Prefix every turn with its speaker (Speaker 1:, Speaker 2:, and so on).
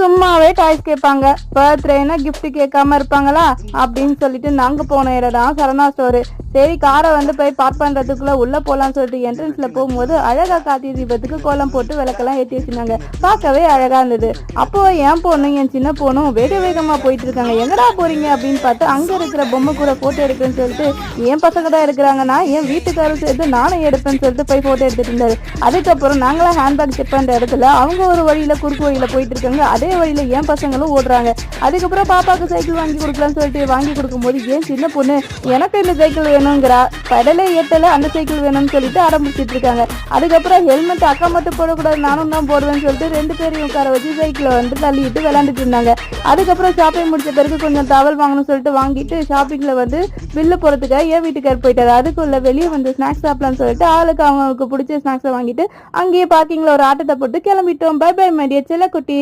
Speaker 1: சும்மாவே டாய்ஸ் கேட்பாங்க, பர்த்டேனா கிஃப்ட் கேட்காம இருப்பாங்களா அப்படின்னு சொல்லிட்டு நாங்க போன இடம் தான் சரணா ஸ்டோரு. சரி காரை வந்து போய் பார்க் பண்றதுக்குள்ள உள்ள போலாம்னு சொல்லிட்டு என்ட்ரன்ஸ்ல போகும்போது அழகா கார்த்திகை தீபத்துக்கு கோலம் போட்டு விளக்கெல்லாம் ஏற்றி வச்சிருந்தாங்க. பார்க்கவே அழகா இருந்தது. அப்போ என் பொண்ணு என் சின்ன பொண்ணும் வேக வேகமா போயிட்டு இருக்காங்க. எங்கடா போறீங்க அப்படின்னு பார்த்து அங்க இருக்கிற பொம்மை கூட போட்டோ எடுக்கிறேன்னு சொல்லிட்டு என் பசங்க தான் எடுக்கிறாங்கன்னா என் வீட்டுக்காரரும் சேர்த்து நானும் எடுப்பேன்னு சொல்லிட்டு போய் போட்டோ எடுத்துட்டு இருந்தாரு. அதுக்கப்புறம் நாங்களாம் ஹேண்ட்பேக் செக் பண்ற இடத்துல அவங்க ஒரு வழியில குறுக்கு வழியில போயிட்டு இருக்காங்க, அதே வழியில என் பசங்களும் ஓடுறாங்க. அதுக்கப்புறம் பாப்பாவுக்கு சைக்கிள் வாங்கி கொடுக்கலாம்னு சொல்லிட்டு வாங்கி கொடுக்கும்போது என் சின்ன பொண்ணு எனக்கு இந்த சைக்கிள் வேணுங்கிறா, பெடலே ஏட்டல அந்த சைக்கிள் வேணும்னு சொல்லிட்டு ஆரம்பிச்சிட்டு இருக்காங்க. அதுக்கப்புறம் ஹெல்மெட் அக்கா மட்டும் போடக்கூடாது நானும் தான் போடுவேன்னு சொல்லிட்டு 2 பேரையும் உட்கார வச்சு சைக்கிளை வந்து தள்ளிட்டு விளையாண்டுட்டு இருந்தாங்க. அதுக்கப்புறம் ஷாப்பிங் முடிச்ச பிறகு கொஞ்சம் டவல் வாங்கணும்னு சொல்லிட்டு வாங்கிட்டு ஷாப்பிங்ல வந்து பில்லு போறதுக்காக என் வீட்டுக்கார் போயிட்டாரு. அதுக்குள்ள வெளியே வந்து ஸ்நாக்ஸ் சாப்பிடலாம்னு சொல்லிட்டு ஆளுக்கு அவங்களுக்கு பிடிச்ச ஸ்நாக்ஸை வாங்கிட்டு அங்கேயே பார்க்கிங்ல ஒரு ஆட்டத்தை போட்டு கிளம்பிட்டோம். பை பை மை டியர் செல்ல குட்டி.